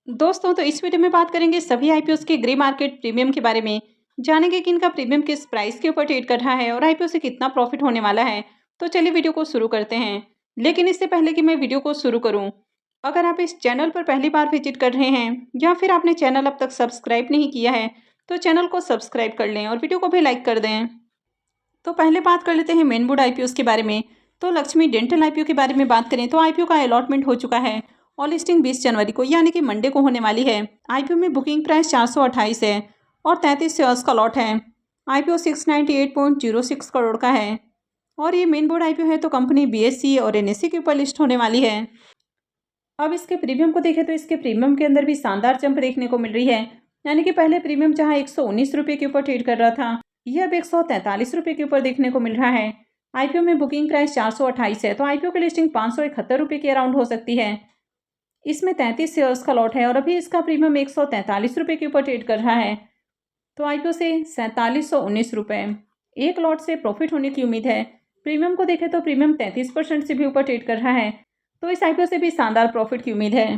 दोस्तों, तो इस वीडियो में बात करेंगे सभी आईपीओस के ग्रे मार्केट प्रीमियम के बारे में। जानेंगे कि इनका प्रीमियम किस प्राइस के ऊपर ट्रेड कर रहा है और आईपीओ से कितना प्रॉफिट होने वाला है। तो चलिए वीडियो को शुरू करते हैं। लेकिन इससे पहले कि मैं वीडियो को शुरू करूं, अगर आप इस चैनल पर पहली बार विजिट कर रहे हैं या फिर आपने चैनल अब तक सब्सक्राइब नहीं किया है, तो चैनल को सब्सक्राइब कर लें और वीडियो को भी लाइक कर दें। तो पहले बात कर लेते हैं मेन बोर्ड आईपीओ के बारे में। तो लक्ष्मी डेंटल आईपीओ के बारे में बात करें तो आईपीओ का अलॉटमेंट हो चुका है और लिस्टिंग 20 जनवरी को यानी कि मंडे को होने वाली है। आईपीओ में बुकिंग प्राइस 428 है और 33 शेयर्स का लॉट है। आईपीओ 698.06 करोड़ का है और ये मेन बोर्ड आईपीओ है, तो कंपनी बीएसई और एनएसई के ऊपर लिस्ट होने वाली है। अब इसके प्रीमियम को देखें तो इसके प्रीमियम के अंदर भी शानदार जंप देखने को मिल रही है। यानी कि पहले प्रीमियम जहां 119 रुपये के ऊपर ट्रेड कर रहा था, यह अब 143 रुपये के ऊपर देखने को मिल रहा है। आईपीओ में बुकिंग प्राइस 428 है, तो आईपीओ की लिस्टिंग 571 रुपये के अराउंड हो सकती है। इसमें 33 शेयर्स का लॉट है और अभी इसका प्रीमियम 143 रुपये के ऊपर ट्रेड कर रहा है। तो आईपीओ से 4719 रुपये एक लॉट से प्रॉफिट होने की उम्मीद है। प्रीमियम को देखें तो प्रीमियम 33% से भी ऊपर ट्रेड कर रहा है, तो इस आईपीओ से भी शानदार प्रॉफिट की उम्मीद है।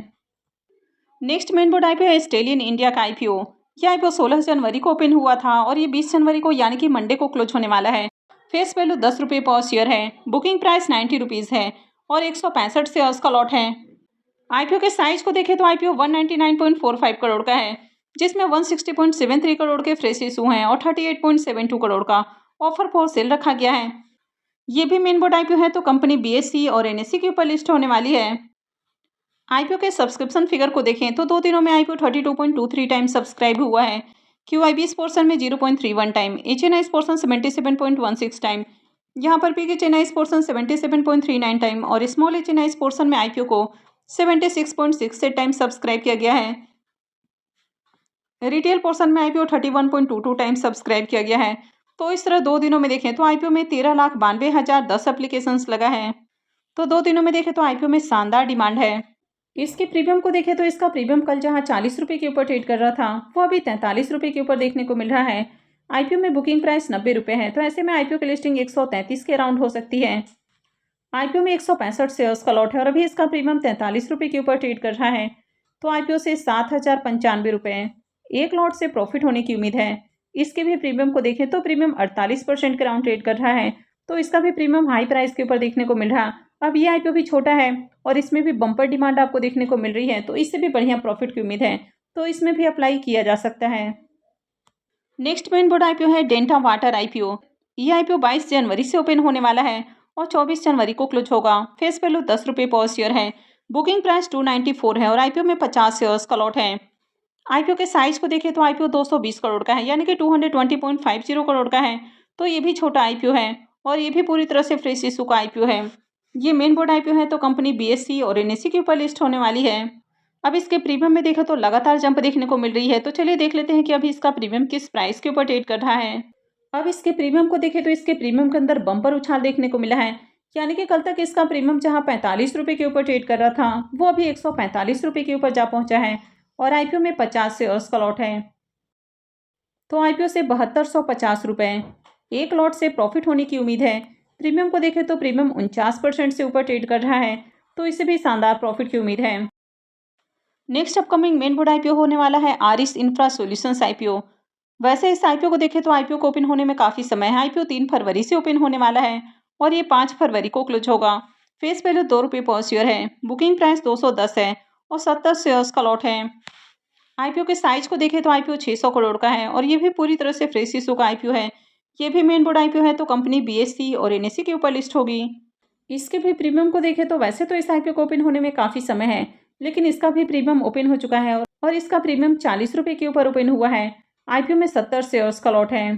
नेक्स्ट मेन बोर्ड आईपीओ है स्टेलियन इंडिया का आईपीओ। यह आईपीओ 16 जनवरी को ओपन हुआ था और ये 20 जनवरी को यानी कि मंडे को क्लोज होने वाला है। फेस वैल्यू 10 रुपये पर शेयर है। बुकिंग प्राइस 90 रुपीज़ है और 165 शेयर्स का लॉट है। आईपीओ के साइज को देखें तो आईपीओ 199.45 करोड़ का है, जिसमें 160.73 करोड़ के फ्रेश इशू हैं और 38.72 करोड़ का ऑफर फॉर सेल रखा गया है। ये भी मेन बोर्ड आईपीओ है, तो कंपनी बीएसई और एनएसई के ऊपर लिस्ट होने वाली है। आईपीओ के सब्सक्रिप्शन फिगर को देखें तो 2 दिनों में आईपीओ 32.23 टाइम सब्सक्राइब हुआ है। क्यूआईबी पोर्शन में 0.31 टाइम, एचएनआई पोर्शन 77.16 टाइम, यहाँ पर पीके चेन्नई पोर्शन 77.39 टाइम और स्मॉल एचएनआई पोर्शन में आईपीओ को 76.68 टाइम सब्सक्राइब किया गया है। रिटेल पोर्शन में आईपीओ 31.22 टाइम सब्सक्राइब किया गया है। तो इस तरह 2 दिनों में देखें तो आईपीओ में 13,92,010 एप्लीकेशंस लगा है। तो 2 दिनों में देखें तो आईपीओ में शानदार डिमांड है। इसके प्रीमियम को देखें तो इसका प्रीमियम कल जहां 40 रुपये के ऊपर ट्रेड कर रहा था, वो अभी 43 रुपये के ऊपर देखने को मिल रहा है। आईपीओ में बुकिंग प्राइस 90 रुपये है, तो ऐसे में आईपीओ की लिस्टिंग 133 के अराउंड हो सकती है। आईपीओ में 165 शेयर्स का लॉट है और अभी इसका प्रीमियम 43 रुपये के ऊपर ट्रेड कर रहा है। तो आईपीओ से 7,095 रुपये एक लॉट से प्रॉफिट होने की उम्मीद है। इसके भी प्रीमियम को देखें तो प्रीमियम 48% के अराउंड ट्रेड कर रहा है, तो इसका भी प्रीमियम हाई प्राइस के ऊपर देखने को मिल रहा। अब ये आईपीओ भी छोटा है और इसमें भी बम्पर डिमांड आपको देखने को मिल रही है, तो इससे भी बढ़िया प्रॉफिट की उम्मीद है, तो इसमें भी अप्लाई किया जा सकता है। नेक्स्ट मेन बोर्ड आईपीओ है डेल्टा वाटर आईपीओ। ये आईपीओ 22 जनवरी से ओपन होने वाला है और 24 जनवरी को क्लोज होगा। फेस वैल्यू 10 रुपये पर शेयर है। बुकिंग प्राइस 294 है और आईपीओ में 50 शेयर्स का लॉट है। आईपीओ के साइज को देखें तो आईपीओ 220 करोड़ का है, यानी कि 220.50 करोड़ का है, तो ये भी छोटा आईपीओ है और ये भी पूरी तरह से फ्रेश इशू का आईपीओ है। ये मेन बोर्ड आईपीओ है, तो कंपनी बीएसई और एनएसई के ऊपर लिस्ट होने वाली है। अब इसके प्रीमियम में देखा तो लगातार जंप देखने को मिल रही है, तो चलिए देख लेते हैं कि अभी इसका प्रीमियम किस प्राइस के ऊपर ट्रेड कर रहा है। अब इसके प्रीमियम को देखें तो इसके प्रीमियम के अंदर बम्पर उछाल देखने को मिला है। यानी कि कल तक इसका प्रीमियम जहां 45 रुपये के ऊपर ट्रेड कर रहा था, वो अभी 145 रुपये के ऊपर जा पहुंचा है और आईपीओ में 50 शेयर्स का लॉट है। तो आईपीओ से 7250 रुपये एक लॉट से प्रॉफिट होने की उम्मीद है। प्रीमियम को देखें तो प्रीमियम 49% से ऊपर ट्रेड कर रहा है, तो इसे भी शानदार प्रॉफिट की उम्मीद है। Next upcoming main board IPO होने वाला है आरिस इंफ्रा सॉल्यूशंस आईपीओ। वैसे इस आईपीओ को देखें तो आईपीओ को ओपन होने में काफ़ी समय है। आईपीओ 3 फरवरी से ओपन होने वाला है और ये 5 फरवरी को क्लोज होगा। फेस वैल्यू 2 रुपये पर शेयर है। बुकिंग प्राइस 210 है और 70 शेयर्स का लॉट है। आईपीओ के साइज को देखें तो आईपीओ 600 करोड़ का है और ये भी पूरी तरह से फ्रेश इशू का आईपीओ है। ये भी मेन बोर्ड आईपीओ है, तो कंपनी बीएसई और एनएसई के ऊपर लिस्ट होगी। इसके भी प्रीमियम को देखें तो वैसे तो इस आईपीओ को ओपन होने में काफ़ी समय है, लेकिन इसका भी प्रीमियम ओपन हो चुका है और इसका प्रीमियम 40 रुपये के ऊपर ओपन हुआ है। आईपीओ में 70 शेयर्स का लॉट है,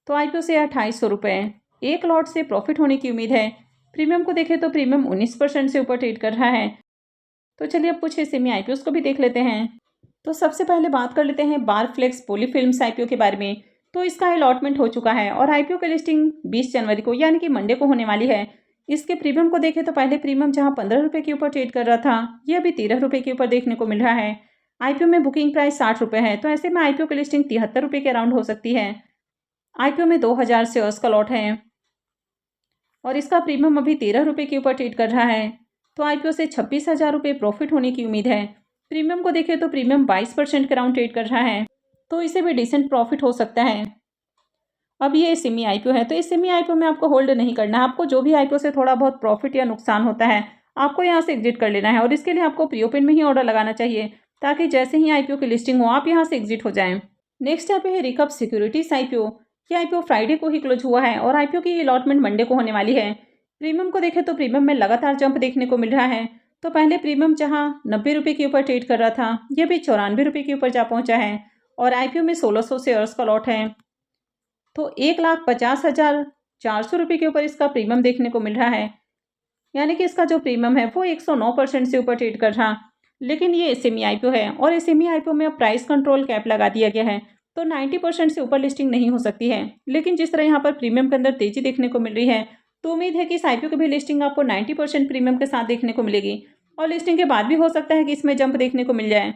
तो आईपीओ से 2800 रुपये एक लॉट से प्रॉफिट होने की उम्मीद है। प्रीमियम को देखें तो प्रीमियम 19% से ऊपर ट्रेड कर रहा है। तो चलिए अब कुछ सेमी आईपीओ को भी देख लेते हैं। तो सबसे पहले बात कर लेते हैं बार फ्लेक्स पॉलीफिल्म्स आईपीओ के बारे में। तो इसका अलॉटमेंट हो चुका है और आईपीओ की लिस्टिंग 20 जनवरी को यानी कि मंडे को होने वाली है। इसके प्रीमियम को देखें तो पहले प्रीमियम जहां 15 रुपये के ऊपर ट्रेड कर रहा था, ये अभी 13 रुपये के ऊपर देखने को मिल रहा है। आईपीओ में बुकिंग प्राइस 60 रुपये है, तो ऐसे में आईपीओ की लिस्टिंग 73 रुपये के अराउंड हो सकती है। आईपीओ में 2000 शेयर्स का लॉट है और इसका प्रीमियम अभी 13 रुपये के ऊपर ट्रेड कर रहा है, तो आईपीओ से 26,000 रुपये प्रॉफिट होने की उम्मीद है। प्रीमियम को देखें तो प्रीमियम 22% के अराउंड ट्रेड कर रहा है, तो इसे भी डिसेंट प्रॉफिट हो सकता है। अब ये सेमी आईपीओ है, तो इस सेमी आईपीओ में आपको होल्ड नहीं करना है। आपको जो भी आईपीओ से थोड़ा बहुत प्रॉफिट या नुकसान होता है, आपको यहाँ से एग्जिट कर लेना है और इसके लिए आपको प्री ओपन में ही ऑर्डर लगाना चाहिए, ताकि जैसे ही आईपीओ की लिस्टिंग हो आप यहाँ से एग्जिट हो जाएं। नेक्स्ट यहाँ पे है रिकप सिक्योरिटीज आईपीओ। ये आईपीओ फ्राइडे को ही क्लोज हुआ है और आईपीओ की अलॉटमेंट मंडे को होने वाली है। प्रीमियम को देखें तो प्रीमियम में लगातार जंप देखने को मिल रहा है। तो पहले प्रीमियम जहाँ 90 रुपये के ऊपर ट्रेड कर रहा था, यह भी 94 रुपये के ऊपर जा पहुंचा है और आईपीओ में 1600 शेयर्स का लॉट है। तो 1,50,400 रुपये के ऊपर इसका प्रीमियम देखने को मिल रहा है, यानी कि इसका जो प्रीमियम है वो 109% से ऊपर ट्रेड कर रहा। लेकिन ये एसएमई आईपीओ है और एसएमई आईपीओ में अब प्राइस कंट्रोल कैप लगा दिया गया है, तो 90% से ऊपर लिस्टिंग नहीं हो सकती है। लेकिन जिस तरह यहाँ पर प्रीमियम के अंदर तेजी देखने को मिल रही है, तो उम्मीद है कि इस आईपीओ की भी लिस्टिंग आपको 90% प्रीमियम के साथ देखने को मिलेगी और लिस्टिंग के बाद भी हो सकता है कि इसमें जंप देखने को मिल जाए।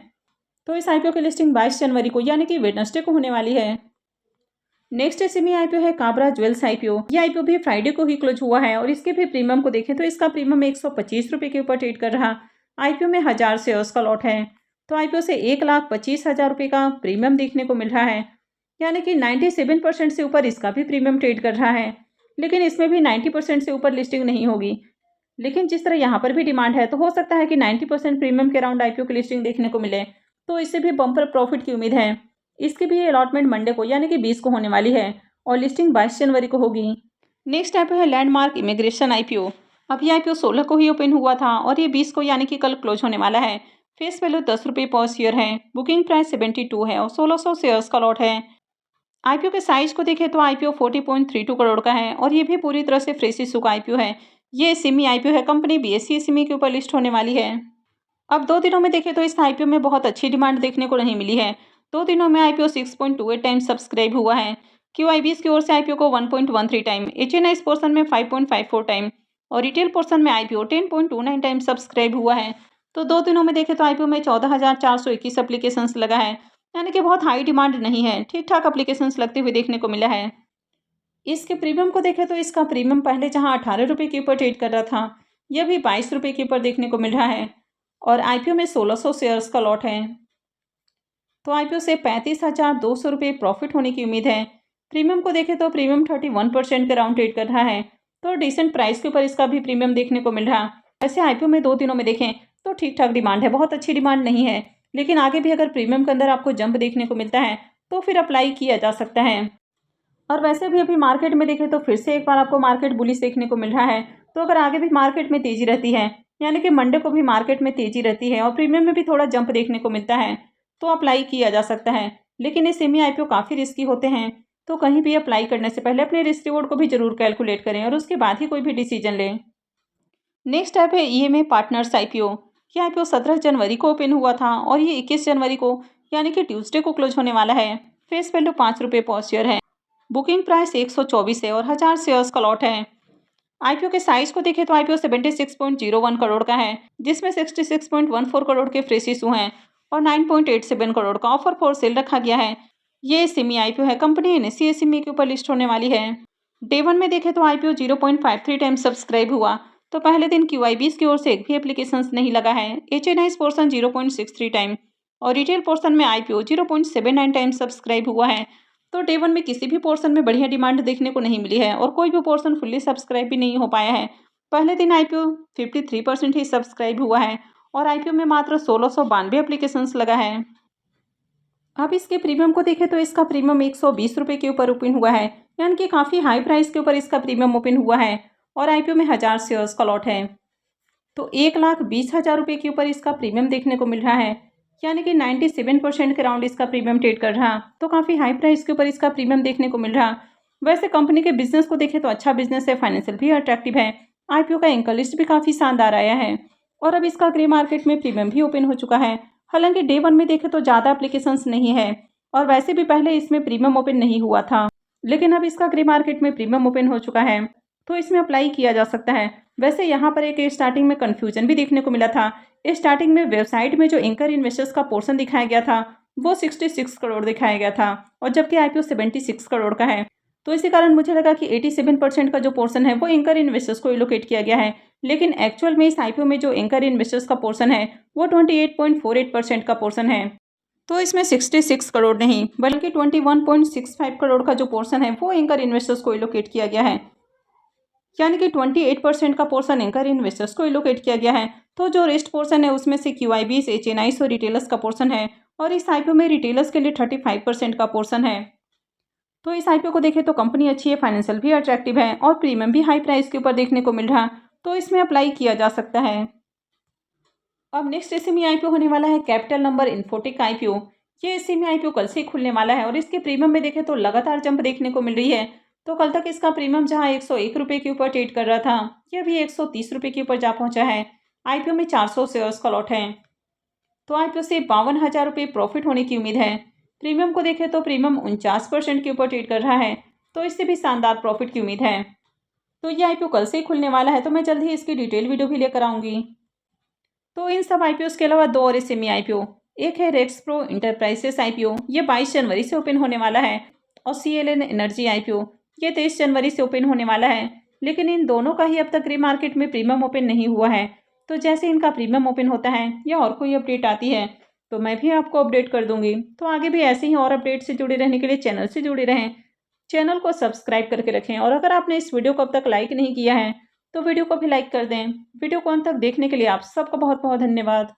तो इस आईपीओ की लिस्टिंग 22 जनवरी को यानी कि वेडनेसडे को होने वाली है। नेक्स्ट एसएमई आईपीओ है काबरा ज्वेल्स आईपीओ। ये आईपीओ भी फ्राइडे को ही क्लोज हुआ है और इसके भी प्रीमियम को देखें तो इसका प्रीमियम 125 रुपये के ऊपर ट्रेड कर रहा। आईपीओ में 1000 शेयर्स का लॉट है, तो आईपीओ से 1,25,000 रुपये का प्रीमियम देखने को मिल रहा है, यानी कि 97% से ऊपर इसका भी प्रीमियम ट्रेड कर रहा है। लेकिन इसमें भी 90% से ऊपर लिस्टिंग नहीं होगी। लेकिन जिस तरह यहाँ पर भी डिमांड है, तो हो सकता है कि 90% प्रीमियम के अराउंड आईपीओ की लिस्टिंग देखने को मिले, तो इससे भी बम्पर प्रॉफिट की उम्मीद है। इसकी भी अलॉटमेंट मंडे को यानी कि 20 को होने वाली है और लिस्टिंग 22 जनवरी को होगी। नेक्स्ट आईपीओ है लैंडमार्क इमिग्रेशन आईपीओ। अब ये आईपीओ 16 को ही ओपन हुआ था और ये 20 को यानी कि कल क्लोज होने वाला है। फेस वैल्यू 10 रुपये पर शेयर है, बुकिंग प्राइस 72 है और 1600 शेयर्स का लॉट है। आईपीओ के साइज को देखें तो आईपीओ 40.32 करोड़ का है और ये भी पूरी तरह से फ्रेश इशू का आईपीओ है। ये एसएमई आईपीओ है, कंपनी बीएसई एसएमई के ऊपर लिस्ट होने वाली है। अब 2 दिनों में देखें तो इस आईपीओ में बहुत अच्छी डिमांड देखने को नहीं मिली है। 2 दिनों में आईपीओ 6.28 टाइम सब्सक्राइब हुआ है। क्यूआईबीएस की ओर से आईपीओ को 1.13 टाइम, एचएनआईएस पोर्शन में 5.54 टाइम और रिटेल पोर्शन में आईपीओ 10.29 टाइम सब्सक्राइब हुआ है। तो 2 दिनों में देखें तो आईपीओ में 14,421 एप्लीकेशंस लगा है, यानी कि बहुत हाई डिमांड नहीं है, ठीक ठाक एप्लीकेशंस लगते हुए देखने को मिला है। इसके प्रीमियम को देखें तो इसका प्रीमियम पहले जहां 18 रुपये के ऊपर ट्रेड कर रहा था, यह भी 22 रुपये के ऊपर देखने को मिल रहा है और आईपीओ में 1600 शेयर्स का लॉट है। तो आईपीओ से 35,200 रुपये प्रॉफिट होने की उम्मीद है। प्रीमियम को देखें तो प्रीमियम 31% के अराउंड ट्रेड कर रहा है, तो डिसेंट प्राइस के ऊपर इसका भी प्रीमियम देखने को मिल रहा। ऐसे आईपीओ में 2 दिनों में देखें तो ठीक ठाक डिमांड है, बहुत अच्छी डिमांड नहीं है। लेकिन आगे भी अगर प्रीमियम के अंदर आपको जंप देखने को मिलता है तो फिर अप्लाई किया जा सकता है। और वैसे भी अभी मार्केट में देखें तो फिर से एक बार आपको मार्केट बुलिश देखने को मिल रहा है। तो अगर आगे भी मार्केट में तेजी रहती है, यानी कि मंडे को भी मार्केट में तेजी रहती है और प्रीमियम में भी थोड़ा जंप देखने को मिलता है, तो अप्लाई किया जा सकता है। लेकिन ये सेमी आईपीओ काफ़ी रिस्की होते हैं, तो कहीं भी अप्लाई करने से पहले अपने रिस्क रिवॉर्ड को भी जरूर कैलकुलेट करें और उसके बाद ही कोई भी डिसीजन लें। नेक्स्ट ऐप है ईएमए पार्टनर्स आईपीओ। यह आईपीओ 17 जनवरी को ओपन हुआ था और ये 21 जनवरी को यानी कि ट्यूसडे को क्लोज होने वाला है। फेस वैल्यू 5 रुपये पर शेयर है, बुकिंग प्राइस 124 है और 1000 शेयर्स का लॉट है। आईपीओ के साइज को देखें तो आईपीओ 76.01 करोड़ का है, जिसमें 66.14 करोड़ के फ्रेश इशू हैं और 9.87 करोड़ का ऑफर फॉर सेल रखा गया है। ये सेमी आईपीओ है, कंपनी एनएससी एसएमई के ऊपर लिस्ट होने वाली है। डे 1 में देखें तो आईपीओ 0.53 टाइम सब्सक्राइब हुआ, तो पहले दिन क्यूआईबीएस की ओर से एक भी एप्लीकेशंस नहीं लगा है। एचएनआईएस पोर्शन 0.63 टाइम और रिटेल पोर्शन में आईपीओ 0.79 टाइम सब्सक्राइब हुआ है। तो डे 1 में किसी भी पोर्शन में बढ़िया डिमांड देखने को नहीं मिली है और कोई भी पोर्शन फुल्ली सब्सक्राइब भी नहीं हो पाया है। पहले दिन आईपीओ 53% ही सब्सक्राइब हुआ है और आईपीओ में मात्र 1692 एप्लीकेशंस लगा है। अब इसके प्रीमियम को देखें तो इसका प्रीमियम 120 रुपये के ऊपर ओपन हुआ है, यानी कि काफ़ी हाई प्राइस के ऊपर इसका प्रीमियम ओपन हुआ है और आईपीओ में 1000 शेयर्स का लॉट है। तो 1,20,000 रुपये के ऊपर इसका प्रीमियम देखने को मिल रहा है, यानी कि 97% के राउंड इसका प्रीमियम ट्रेड कर रहा, तो काफ़ी हाई प्राइस के ऊपर इसका प्रीमियम देखने को मिल रहा। वैसे कंपनी के बिजनेस को देखें तो अच्छा बिजनेस है, फाइनेंशियल भी अट्रैक्टिव है। आईपीओ का एंकर लिस्ट भी काफ़ी शानदार आया है और अब इसका ग्रे मार्केट में प्रीमियम भी ओपन हो चुका है। हालांकि डे 1 में देखें तो ज़्यादा एप्लीकेशंस नहीं है और वैसे भी पहले इसमें प्रीमियम ओपन नहीं हुआ था, लेकिन अब इसका ग्रे मार्केट में प्रीमियम ओपन हो चुका है, तो इसमें अप्लाई किया जा सकता है। वैसे यहाँ पर एक स्टार्टिंग में कन्फ्यूजन भी देखने को मिला था। स्टार्टिंग में वेबसाइट में जो एंकर इन्वेस्टर्स का पोर्शन दिखाया गया था वो 66 करोड़ दिखाया गया था और जबकि आईपीओ 76 करोड़ का है। तो इसी कारण मुझे लगा कि 87% का जो पोर्शन है वो एंकर इन्वेस्टर्स को एलोकेट किया गया है। लेकिन एक्चुअल में इस आईपीओ में जो एंकर इन्वेस्टर्स का पोर्शन है वो 28.48% का पोर्शन है। तो इसमें 66 करोड़ नहीं बल्कि 21.65 करोड़ का जो पोर्शन है वो एंकर इन्वेस्टर्स को एलोकेट किया गया है। यानी कि 28% का पोर्शन एंकर इन्वेस्टर्स को एलोकेट किया गया है। तो जो रेस्ट पोर्शन है उसमें से क्यूआईबीज, एचएनआईज और रिटेलर्स का पोर्शन है और इस आईपीओ में रिटेलर्स के लिए 35% का पोर्शन है। तो इस आईपीओ को देखें तो कंपनी अच्छी है, फाइनेंशियल भी अट्रैक्टिव है और प्रीमियम भी हाई प्राइस के ऊपर देखने को मिल रहा, तो इसमें अप्लाई किया जा सकता है। अब नेक्स्ट एसएमई आईपीओ होने वाला है कैपिटल नंबर इन्फोटेक आईपीओ। ये एसएमई आईपीओ कल से खुलने वाला है और इसके प्रीमियम में देखें तो लगातार जंप देखने को मिल रही है। तो कल तक इसका प्रीमियम जहां 101 रुपये के ऊपर ट्रेड कर रहा था, यह भी 130 रुपये के ऊपर जा पहुंचा है। आईपीओ में 400 शेयर्स का लॉट है, तो आईपीओ से 52,000 रुपये प्रॉफिट होने की उम्मीद है। प्रीमियम को देखें तो प्रीमियम 49% के ऊपर ट्रेड कर रहा है, तो इससे भी शानदार प्रॉफिट की उम्मीद है। तो ये आईपीओ कल से ही खुलने वाला है, तो मैं जल्द ही इसकी डिटेल वीडियो भी लेकर आऊँगी। तो इन सब आईपीओ के अलावा दो और एसएमई आईपीओ, एक है रेक्स प्रो इंटरप्राइजेस आईपीओ, ये 22 जनवरी से ओपन होने वाला है और सीएलएन एनर्जी आईपीओ ये 23 जनवरी से ओपन होने वाला है। लेकिन इन दोनों का ही अब तक ग्रे मार्केट में प्रीमियम ओपन नहीं हुआ है, तो जैसे इनका प्रीमियम ओपन होता है या और कोई अपडेट आती है तो मैं भी आपको अपडेट कर दूंगी। तो आगे भी ऐसे ही और अपडेट से जुड़े रहने के लिए चैनल से जुड़े रहें, चैनल को सब्सक्राइब करके रखें और अगर आपने इस वीडियो को अब तक लाइक नहीं किया है तो वीडियो को भी लाइक कर दें। वीडियो को अंत तक देखने के लिए आप सबका बहुत बहुत धन्यवाद।